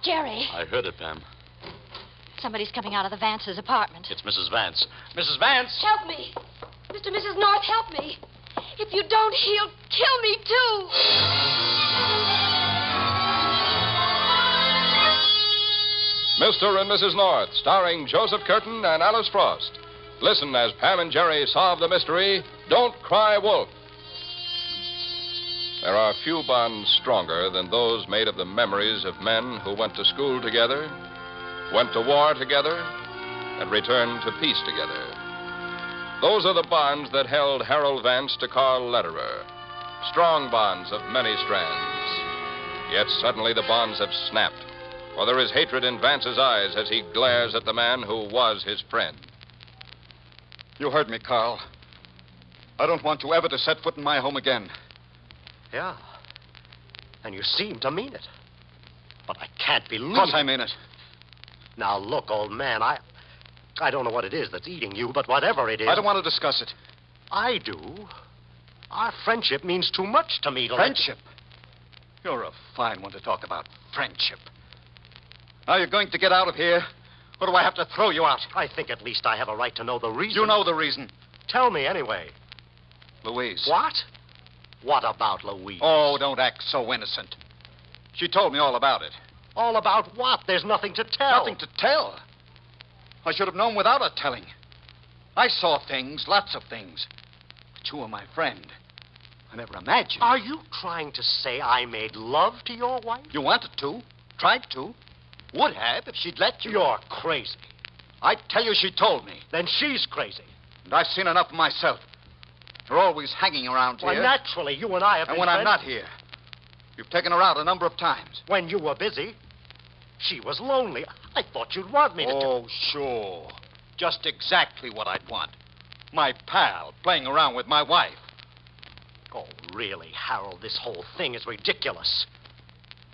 Jerry. I heard it, Pam. Somebody's coming out of the Vance's apartment. It's Mrs. Vance. Mrs. Vance! Help me. Mr. and Mrs. North, help me. If you don't, he'll kill me, too. Mr. and Mrs. North, starring Joseph Curtin and Alice Frost. Listen as Pam and Jerry solve the mystery, Don't Cry Wolf. There are few bonds stronger than those made of the memories of men who went to school together, went to war together, and returned to peace together. Those are the bonds that held Harold Vance to Carl Lederer. Strong bonds of many strands. Yet suddenly the bonds have snapped, for there is hatred in Vance's eyes as he glares at the man who was his friend. You heard me, Carl. I don't want you ever to set foot in my home again. Yeah. And you seem to mean it. But I can't believe... Of course I mean it. Now, look, old man, I don't know what it is that's eating you, but whatever it is... I don't want to discuss it. I do. Our friendship means too much to me to Friendship? You're a fine one to talk about. Friendship. Now you're going to get out of here, or do I have to throw you out? I think at least I have a right to know the reason. You know the reason. Tell me anyway. Louise. What? What about Louise? Oh, don't act so innocent. She told me all about it. All about what? There's nothing to tell. Nothing to tell? I should have known without her telling. I saw things, lots of things. But you were my friend. I never imagined. Are you trying to say I made love to your wife? You wanted to. Tried to. Would have if she'd let you. You're crazy. I tell you, she told me. Then she's crazy. And I've seen enough of myself. You're always hanging around here. Why, naturally, you and I have been And when friends. I'm not here, you've taken her out a number of times. When you were busy, she was lonely. I thought you'd want me to... Oh, sure. Just exactly what I'd want. My pal playing around with my wife. Oh, really, Harold, this whole thing is ridiculous.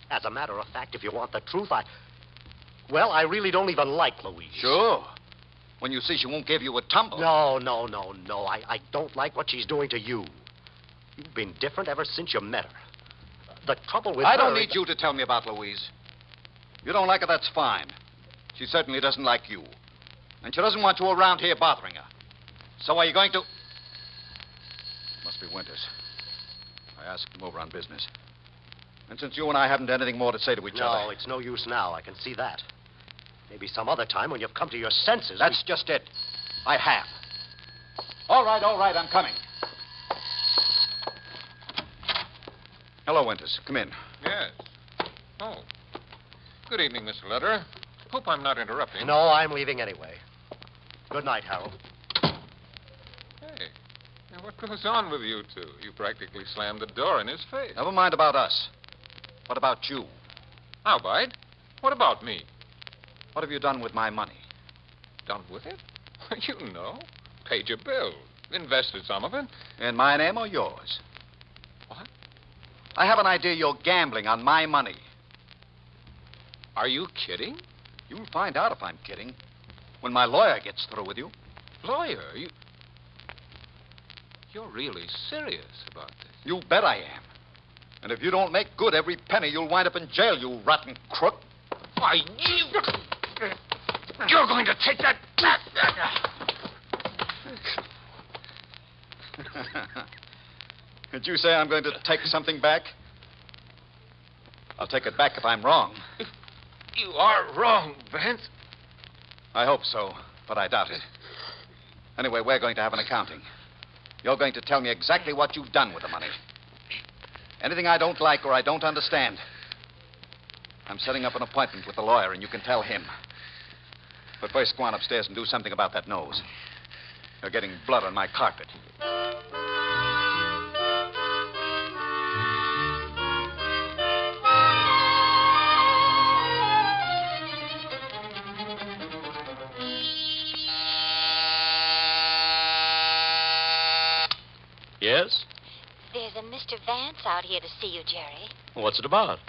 As a matter of fact, if you want the truth, I really don't even like Louise. Sure. When you see she won't give you a tumble. No. I don't like what she's doing to you. You've been different ever since you met her. The trouble with her... I don't need you to tell me about Louise. You don't like her, that's fine. She certainly doesn't like you. And she doesn't want you around here bothering her. So are you going to... Must be Winters. I asked him over on business. And since you and I haven't anything more to say to each other... No, it's no use now. I can see that. Maybe some other time when you've come to your senses... That's just it. I have. All right, I'm coming. Hello, Winters. Come in. Yes. Oh. Good evening, Mr. Lederer. Hope I'm not interrupting. No, I'm leaving anyway. Good night, Harold. Hey, now what goes on with you two? You practically slammed the door in his face. Never mind about us. What about you? How, Bide? What about me? What have you done with my money? Done with it? You know. Paid your bill. Invested some of it. In my name or yours? What? I have an idea you're gambling on my money. Are you kidding? You'll find out if I'm kidding when my lawyer gets through with you. Lawyer, you're really serious about this. You bet I am. And if you don't make good every penny, you'll wind up in jail, you rotten crook. Why, you're going to take that... Did you say I'm going to take something back? I'll take it back if I'm wrong. You are wrong, Vance. I hope so, but I doubt it. Anyway, we're going to have an accounting. You're going to tell me exactly what you've done with the money. Anything I don't like or I don't understand. I'm setting up an appointment with the lawyer, and you can tell him. But first, go on upstairs and do something about that nose. You're getting blood on my carpet. Yes? There's a Mr. Vance out here to see you, Jerry. What's it about?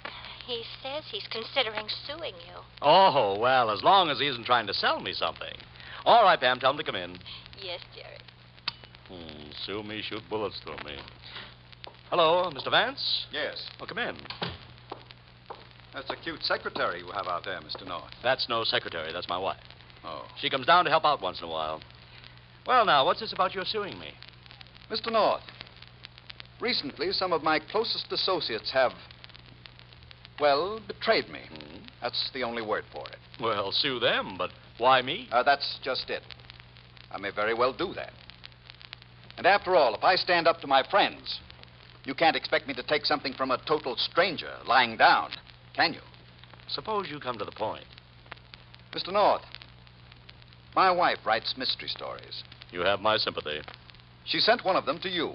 He says he's considering suing you. Oh, well, as long as he isn't trying to sell me something. All right, Pam, tell him to come in. Yes, Jerry. Sue me, shoot bullets through me. Hello, Mr. Vance? Yes. Oh, come in. That's a cute secretary you have out there, Mr. North. That's no secretary. That's my wife. Oh. She comes down to help out once in a while. Well, now, what's this about your suing me? Mr. North, recently some of my closest associates have, well, betrayed me. That's the only word for it. Well, sue them, but why me? That's just it. I may very well do that. And after all, if I stand up to my friends, you can't expect me to take something from a total stranger lying down, can you? Suppose you come to the point. Mr. North, my wife writes mystery stories. You have my sympathy. She sent one of them to you.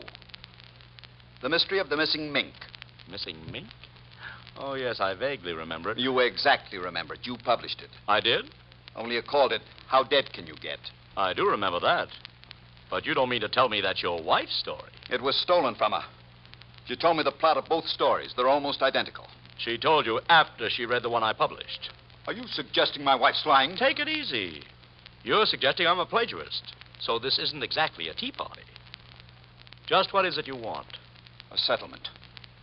The Mystery of the Missing Mink. Missing mink? Oh, yes, I vaguely remember it. You exactly remember it. You published it. I did? Only you called it How Dead Can You Get? I do remember that. But you don't mean to tell me that's your wife's story. It was stolen from her. She told me the plot of both stories. They're almost identical. She told you after she read the one I published. Are you suggesting my wife's lying? Take it easy. You're suggesting I'm a plagiarist. So this isn't exactly a tea party. Just what is it you want? A settlement.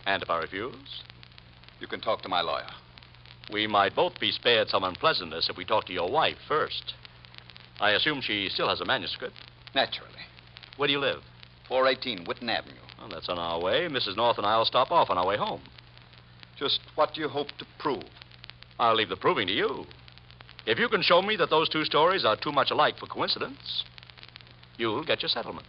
And if I refuse? You can talk to my lawyer. We might both be spared some unpleasantness if we talk to your wife first. I assume she still has a manuscript. Naturally. Where do you live? 418 Whitten Avenue. Well, that's on our way. Mrs. North and I will stop off on our way home. Just what do you hope to prove? I'll leave the proving to you. If you can show me that those two stories are too much alike for coincidence, you'll get your settlement.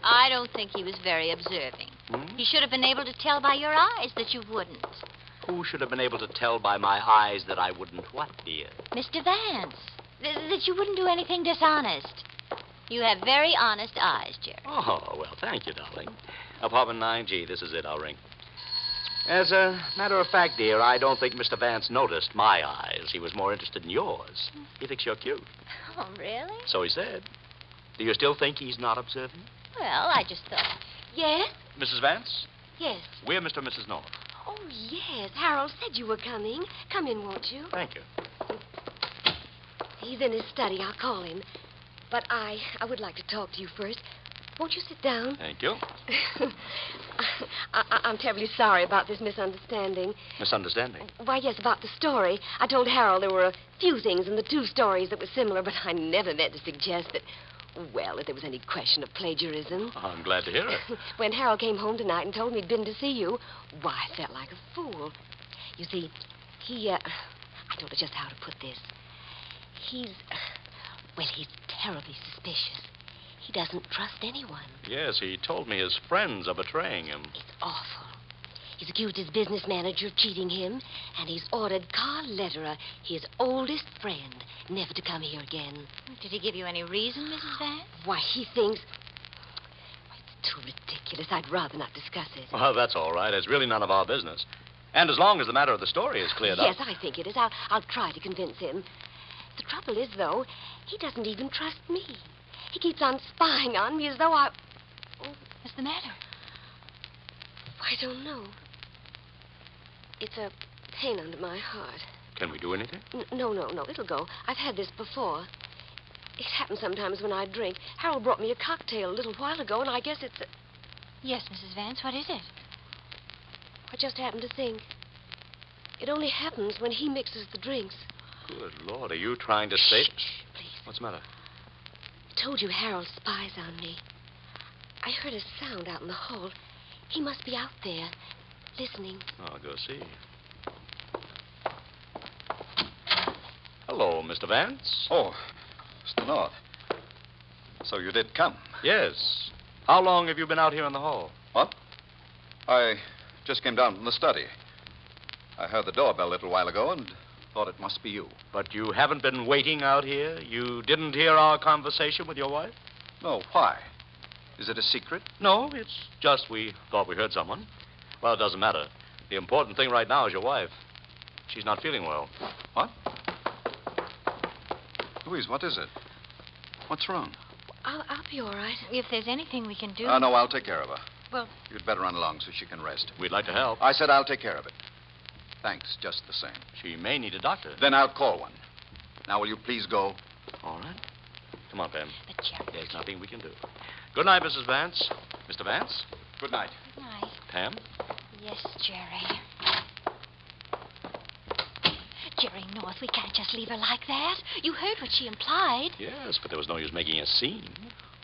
I don't think he was very observing. He should have been able to tell by your eyes that you wouldn't. Who should have been able to tell by my eyes that I wouldn't what, dear? Mr. Vance, that you wouldn't do anything dishonest. You have very honest eyes, Jerry. Oh, well, thank you, darling. Apartment 9G, this is it. I'll ring. As a matter of fact, dear, I don't think Mr. Vance noticed my eyes. He was more interested in yours. He thinks you're cute. Oh, really? So he said. Do you still think he's not observing? Well, I just thought. Yes? Mrs. Vance? Yes. We're Mr. and Mrs. North. Oh, yes. Harold said you were coming. Come in, won't you? Thank you. He's in his study. I'll call him. But I would like to talk to you first. Won't you sit down? Thank you. I'm terribly sorry about this misunderstanding. Misunderstanding? Why, yes, about the story. I told Harold there were a few things in the two stories that were similar, but I never meant to suggest that, well, that there was any question of plagiarism. I'm glad to hear it. When Harold came home tonight and told me he'd been to see you, why, I felt like a fool. You see, I don't know just how to put this. He's terribly suspicious. He doesn't trust anyone. Yes, he told me his friends are betraying him. It's awful. He's accused his business manager of cheating him, and he's ordered Carl Eastman, his oldest friend, never to come here again. Did he give you any reason, Mrs. Vance? Why, he thinks... It's too ridiculous. I'd rather not discuss it. Well, that's all right. It's really none of our business. And as long as the matter of the story is cleared up... Yes, I think it is. I'll try to convince him. The trouble is, though, he doesn't even trust me. He keeps on spying on me as though I... Oh, what's the matter? I don't know. It's a pain under my heart. Can we do anything? No. It'll go. I've had this before. It happens sometimes when I drink. Harold brought me a cocktail a little while ago, and I guess it's a... Yes, Mrs. Vance, what is it? I just happened to think. It only happens when he mixes the drinks. Good Lord, are you trying to say... Shh, please. What's the matter? I told you Harold spies on me. I heard a sound out in the hall. He must be out there, listening. I'll go see. Hello, Mr. Vance. Oh, Mr. North. So you did come? Yes. How long have you been out here in the hall? What? I just came down from the study. I heard the doorbell a little while ago and thought it must be you. But you haven't been waiting out here? You didn't hear our conversation with your wife? No, why? Is it a secret? No, it's just we thought we heard someone. Well, it doesn't matter. The important thing right now is your wife. She's not feeling well. What? Louise, what is it? What's wrong? I'll be all right. If there's anything we can do... No, I'll take care of her. Well... You'd better run along so she can rest. We'd like to help. I said I'll take care of it. Thanks, just the same. She may need a doctor. Then I'll call one. Now, will you please go? All right. on, Pam. But, Jerry... There's nothing we can do. Good night, Mrs. Vance. Mr. Vance? Good night. Good night. Pam? Yes, Jerry. Jerry North, we can't just leave her like that. You heard what she implied. Yes, but there was no use making a scene.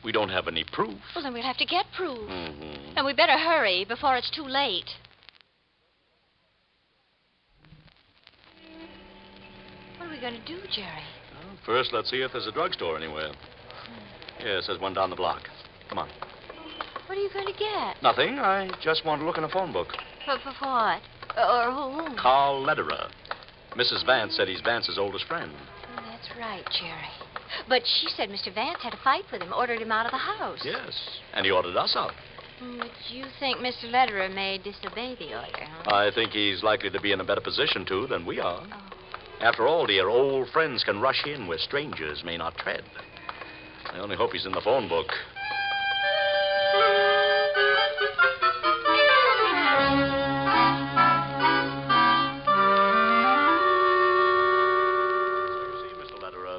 We don't have any proof. Well, then we'll have to get proof. Mm-hmm. And we better hurry before it's too late. What are we going to do, Jerry? Well, first, let's see if there's a drugstore anywhere. Yes, there's one down the block. Come on. What are you going to get? Nothing. I just want to look in a phone book. For what? Or whom? Carl Lederer. Mrs. Vance said he's Vance's oldest friend. Oh, that's right, Jerry. But she said Mr. Vance had a fight with him, ordered him out of the house. Yes, and he ordered us out. But you think Mr. Lederer may disobey the order, huh? I think he's likely to be in a better position, too, than we are. Oh. After all, dear, old friends can rush in where strangers may not tread. I only hope he's in the phone book.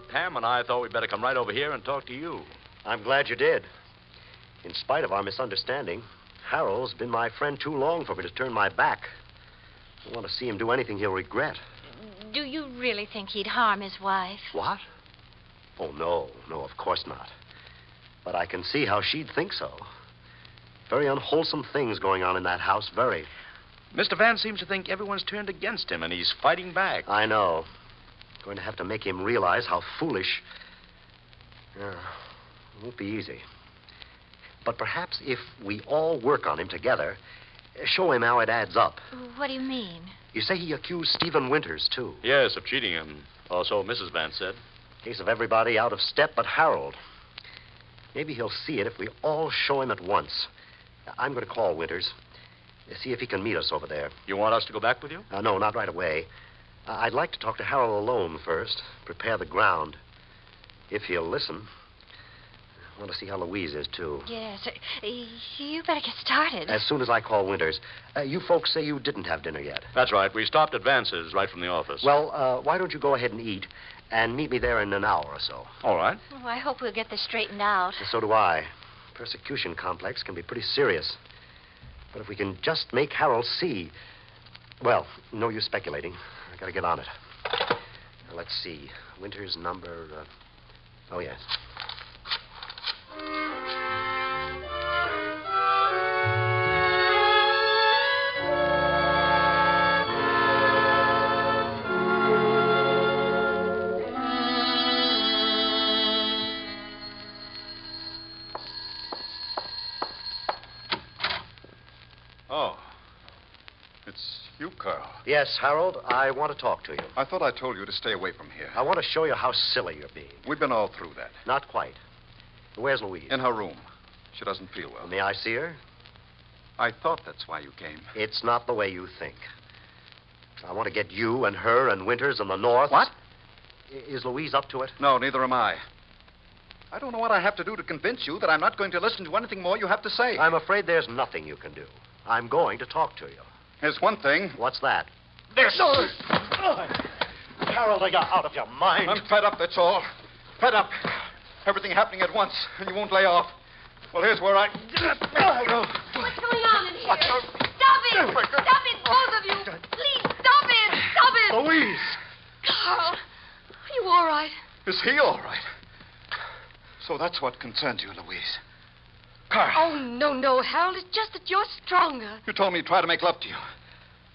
Pam and I thought we'd better come right over here and talk to you. I'm glad you did. In spite of our misunderstanding, Harold's been my friend too long for me to turn my back. I want to see him do anything he'll regret. Do you really think he'd harm his wife? What? Oh, no, of course not. But I can see how she'd think so. Very unwholesome things going on in that house, very. Mr. Vance seems to think everyone's turned against him, and he's fighting back. I know. Going to have to make him realize how foolish. It won't be easy. But perhaps if we all work on him together, show him how it adds up. What do you mean? You say he accused Stephen Winters, too. Yes, of cheating him. Or so Mrs. Vance said. Case of everybody out of step but Harold. Maybe he'll see it if we all show him at once. I'm going to call Winters. See if he can meet us over there. You want us to go back with you? No, not right away. I'd like to talk to Harold alone first, prepare the ground. If he'll listen. I want to see how Louise is, too. Yes. You better get started. As soon as I call Winters. You folks say you didn't have dinner yet. That's right. We stopped at Vance's right from the office. Well, why don't you go ahead and eat and meet me there in an hour or so? All right. Oh, I hope we'll get this straightened out. So do I. Persecution complex can be pretty serious. But if we can just make Harold see... Well, no use speculating. I gotta get on it. Now, let's see. Winter's number... Oh, yes. Oh. It's you, Carl. Yes, Harold, I want to talk to you. I thought I told you to stay away from here. I want to show you how silly you're being. We've been all through that. Not quite. Where's Louise? In her room. She doesn't feel well. May I see her? I thought that's why you came. It's not the way you think. I want to get you and her and Winters and the North. What? Is Louise up to it? No, neither am I. I don't know what I have to do to convince you that I'm not going to listen to anything more you have to say. I'm afraid there's nothing you can do. I'm going to talk to you. There's one thing. What's that? This. Harold, are you out of your mind? I'm fed up, that's all. Fed up. Everything happening at once, and you won't lay off. Well, here's where I... What's going on in here? Stop it! Stop it, both of you! Please, stop it! Stop it! Louise! Carl, are you all right? Is he all right? So that's what concerns you, Louise. Carl. Oh, no, Harold. It's just that you're stronger. You told me to try to make love to you,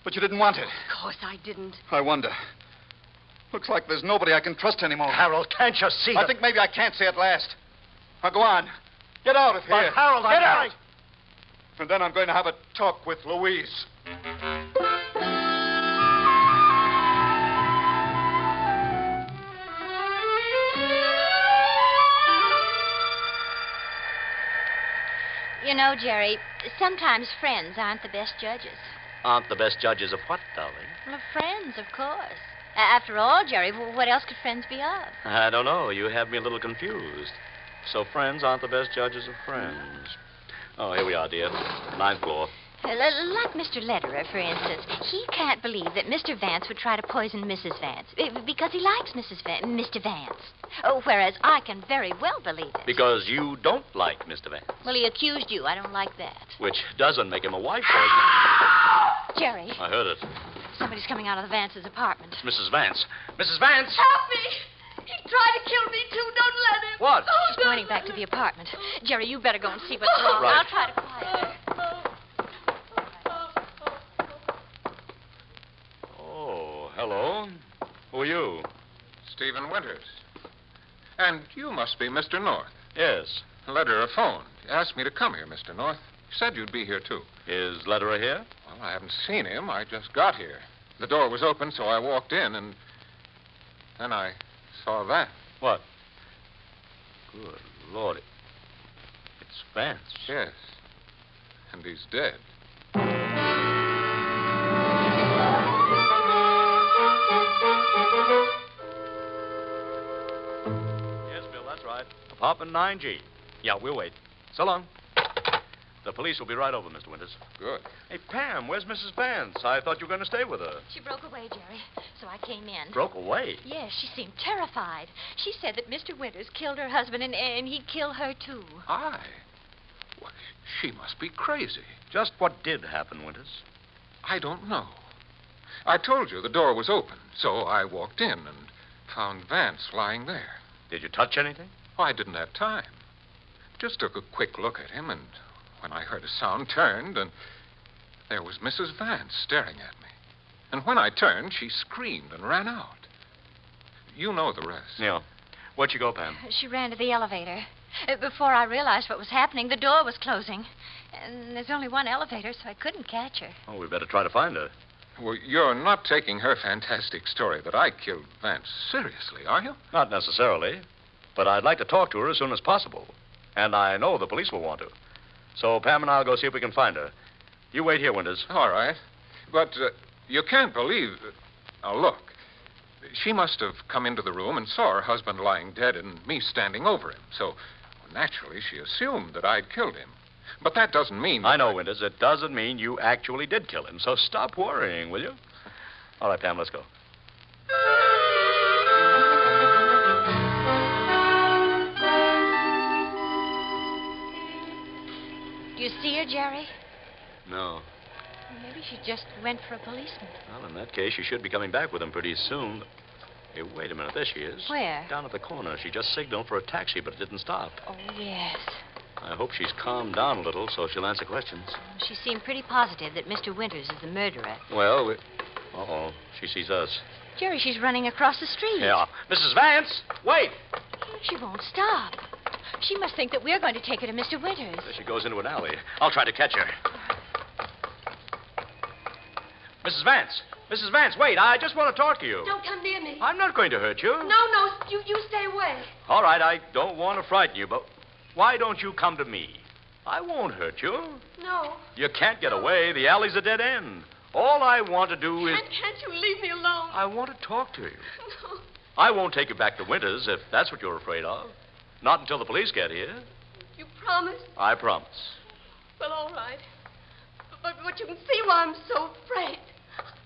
but you didn't want it. Of course I didn't. I wonder. Looks like there's nobody I can trust anymore. Harold, can't you see I think maybe I can't say it last. Now, go on. Get out of here. But, Harold, Get out. And then I'm going to have a talk with Louise. You know, Jerry, sometimes friends aren't the best judges. Aren't the best judges of what, darling? Well, friends, of course. After all, Jerry, what else could friends be of? I don't know. You have me a little confused. So friends aren't the best judges of friends. Oh, here we are, dear. 9th floor. Like Mr. Lederer, for instance. He can't believe that Mr. Vance would try to poison Mrs. Vance because he likes Mr. Vance. Oh, whereas I can very well believe it. Because you don't like Mr. Vance. Well, he accused you. I don't like that. Which doesn't make him a wife poisoner. Jerry. I heard it. Somebody's coming out of the Vance's apartment. It's Mrs. Vance. Mrs. Vance! Help me! He tried to kill me, too. Don't let him. What? She's pointing back to the apartment. Jerry, you better go and see what's wrong. Right. I'll try to quiet her. Hello. Who are you? Stephen Winters. And you must be Mr. North. Yes. Lederer phoned. He asked me to come here, Mr. North. He said you'd be here, too. Is Lederer here? Well, I haven't seen him. I just got here. The door was open, so I walked in, and then I saw that. What? Good Lord. It's Vance. Yes. And he's dead. Right. Apartment 9G. Yeah, we'll wait. So long. The police will be right over, Mr. Winters. Good. Hey, Pam, where's Mrs. Vance? I thought you were going to stay with her. She broke away, Jerry, so I came in. Broke away? Yes, she seemed terrified. She said that Mr. Winters killed her husband, and he'd kill her, too. Why, she must be crazy. Just what did happen, Winters? I don't know. I told you the door was open, so I walked in and found Vance lying there. Did you touch anything? Oh, I didn't have time. Just took a quick look at him, and when I heard a sound, turned, and there was Mrs. Vance staring at me. And when I turned, she screamed and ran out. You know the rest. Yeah. Where'd you go, Pam? She ran to the elevator. Before I realized what was happening, the door was closing. And there's only one elevator, so I couldn't catch her. Oh, we better try to find her. Well, you're not taking her fantastic story that I killed Vance seriously, are you? Not necessarily. But I'd like to talk to her as soon as possible. And I know the police will want to. So Pam and I'll go see if we can find her. You wait here, Winters. All right. But you can't believe... look. She must have come into the room and saw her husband lying dead and me standing over him. So, naturally, she assumed that I'd killed him. But that doesn't mean... I know, Winters. It doesn't mean you actually did kill him. So stop worrying, will you? All right, Pam, let's go. Do you see her, Jerry? No. Maybe she just went for a policeman. Well, in that case, she should be coming back with him pretty soon. Hey, wait a minute. There she is. Where? Down at the corner. She just signaled for a taxi, but it didn't stop. Oh, yes. I hope she's calmed down a little so she'll answer questions. She seemed pretty positive that Mr. Winters is the murderer. Well, uh-oh. She sees us. Jerry, she's running across the street. Yeah. Mrs. Vance, wait! She won't stop. She must think that we're going to take her to Mr. Winters. There she goes into an alley. I'll try to catch her. Mrs. Vance! Mrs. Vance, wait. I just want to talk to you. Don't come near me. I'm not going to hurt you. No, you stay away. All right, I don't want to frighten you, but why don't you come to me? I won't hurt you. No. You can't get away. The alley's a dead end. All I want to do is... Can't you leave me alone? I want to talk to you. No. I won't take you back to Winters if that's what you're afraid of. Not until the police get here. You promise? I promise. Well, all right. But you can see why I'm so afraid.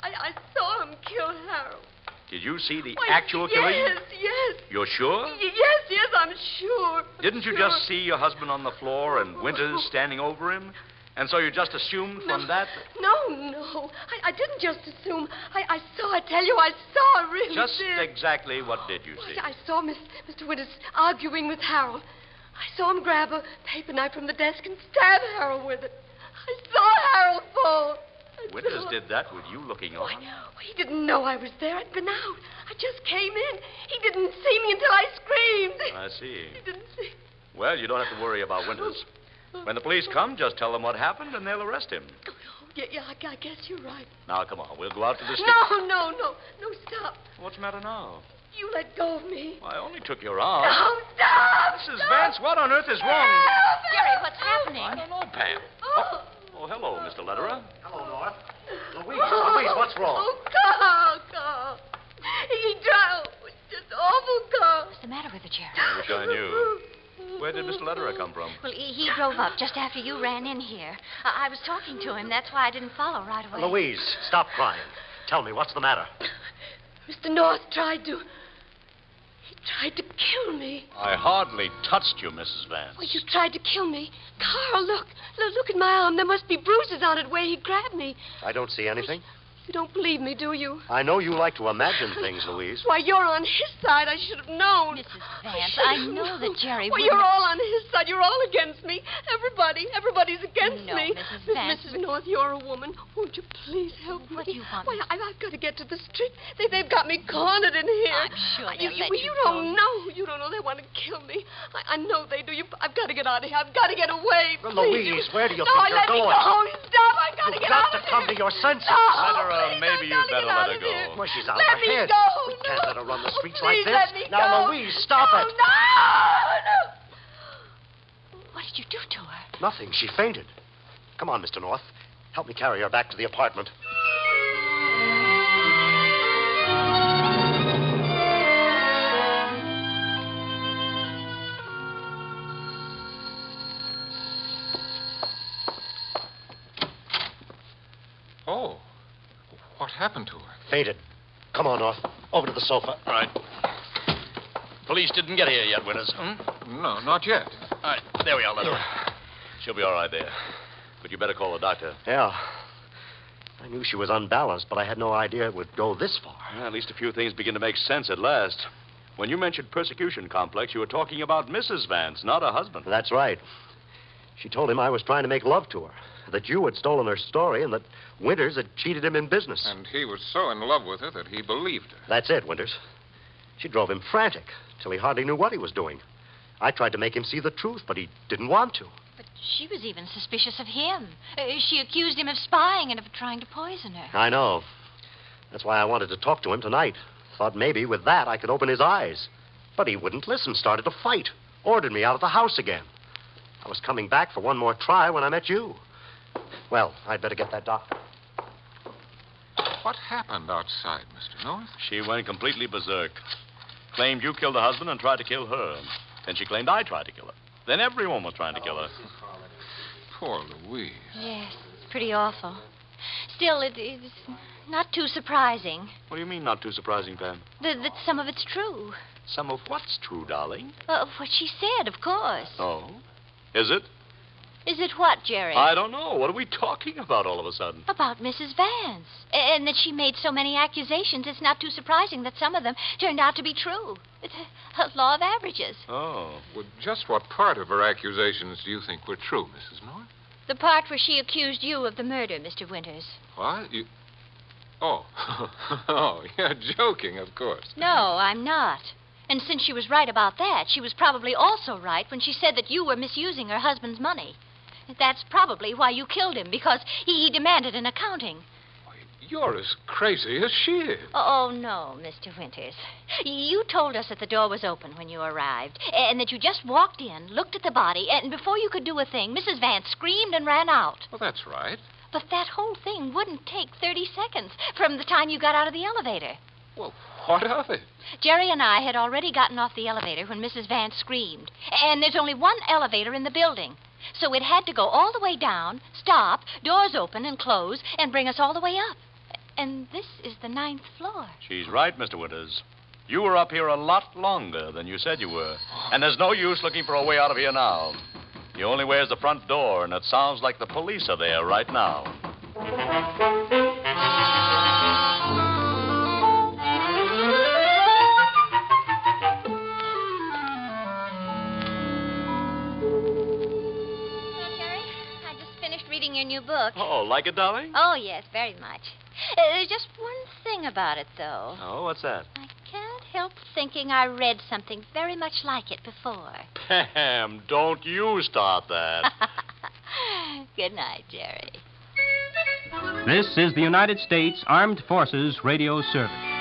I saw him kill Harold. Did you see the Why, actual killing? Yes. You're sure? Yes, I'm sure. Didn't you just see your husband on the floor and Winters standing over him? And so you just assumed from that? No. I didn't just assume. I saw, I tell you, I saw, I really Just did. exactly what did you see? I saw Mr. Winters arguing with Harold. I saw him grab a paper knife from the desk and stab Harold with it. I saw Harold fall. Winters did that with you looking on? He didn't know I was there. I'd been out. I just came in. He didn't see me until I screamed. I see. He didn't see. Well, you don't have to worry about Winters. When the police come, just tell them what happened and they'll arrest him. Oh, yeah, I guess you're right. Now, come on. We'll go out to the street. No, stop. What's the matter now? You let go of me. I only took your arm. No, stop! Mrs. Vance, what on earth is wrong? Help! Jerry, what's happening? I don't know, Pam. Oh, hello, Mr. Lederer. Hello, North. Louise, what's wrong? Oh, Carl. He drowned. Just awful, Carl. What's the matter with her, Jerry? I wish I knew. Where did Mr. Lederer come from? Well, he drove up just after you ran in here. I was talking to him. That's why I didn't follow right away. Louise, stop crying. Tell me, what's the matter? Mr. North tried to kill me. I hardly touched you, Mrs. Vance. Well, you tried to kill me. Carl, look at my arm. There must be bruises on it where he grabbed me. I don't see anything. You don't believe me, do you? I know you like to imagine things, Louise. Why, you're on his side. I should have known. Mrs. Vance, I know that Jerry Well, wouldn't... you're all on his side. You're all against me. Everybody's against No, me. Mrs. Vance, Mrs. North, you're a woman. Won't you please help me? What do you want? Why, I've got to get to the street. They've got me cornered in here. I'm sure they'll let you don't know. You don't know. They want to kill me. I know they do. I've got to get out of here. I've got to get away. Louise, where do you no, think you're let going? Me go. Stop. I've got to You've get out got to of come here. to your senses. No, Lederer, maybe you'd better let her go. Well, she's out Let of her me head. go. We can't let her run the streets Please like this. let me Now, go. Louise, stop it. No. What did you do to her? Nothing. She fainted. Come on, Mr. North. Help me carry her back to the apartment. Oh. What happened to her? Fainted. Come on, North. Over to the sofa. Right. Police didn't get here yet, Winters. No, not yet. All right, there we are, Lederer. She'll be all right there. But you better call the doctor. Yeah. I knew she was unbalanced, but I had no idea it would go this far. Well, at least a few things begin to make sense at last. When you mentioned persecution complex, you were talking about Mrs. Vance, not her husband. That's right. She told him I was trying to make love to her, that you had stolen her story, and that Winters had cheated him in business. And he was so in love with her that he believed her. That's it, Winters. She drove him frantic, till he hardly knew what he was doing. I tried to make him see the truth, but he didn't want to. But she was even suspicious of him. She accused him of spying and of trying to poison her. I know. That's why I wanted to talk to him tonight. Thought maybe with that I could open his eyes. But he wouldn't listen, started to fight. Ordered me out of the house again. I was coming back for one more try when I met you. Well, I'd better get that doctor. What happened outside, Mr. North? She went completely berserk. Claimed you killed her husband and tried to kill her. Then she claimed I tried to kill her. Then everyone was trying to kill her. Poor Louise. Yes, it's pretty awful. Still, it's not too surprising What do you mean, not too surprising, Pam? that some of it's true. Some of what's true, darling? What she said, of course. Oh? Is it? Is it what, Jerry? I don't know. What are we talking about all of a sudden? About Mrs. Vance. And that she made so many accusations, it's not too surprising that some of them turned out to be true. It's a law of averages. Oh. Well, just what part of her accusations do you think were true, Mrs. North? The part where she accused you of the murder, Mr. Winters. What? Oh. Oh, you're joking, of course. No, I'm not. And since she was right about that, she was probably also right when she said that you were misusing her husband's money. That's probably why you killed him, because he demanded an accounting. You're as crazy as she is. Oh, no, Mr. Winters. You told us that the door was open when you arrived, and that you just walked in, looked at the body, and before you could do a thing, Mrs. Vance screamed and ran out. Well, that's right. But that whole thing wouldn't take 30 seconds from the time you got out of the elevator. Well, what of it? Jerry and I had already gotten off the elevator when Mrs. Vance screamed. And there's only one elevator in the building. So it had to go all the way down, stop, doors open and close, and bring us all the way up. And this is the 9th floor. She's right, Mr. Winters. You were up here a lot longer than you said you were. And there's no use looking for a way out of here now. The only way is the front door, and it sounds like the police are there right now. Your new book. Oh, like it, darling? Oh, yes, very much. There's just one thing about it, though. Oh, what's that? I can't help thinking I read something very much like it before. Pam, don't you start that. Good night, Jerry. This is the United States Armed Forces Radio Service.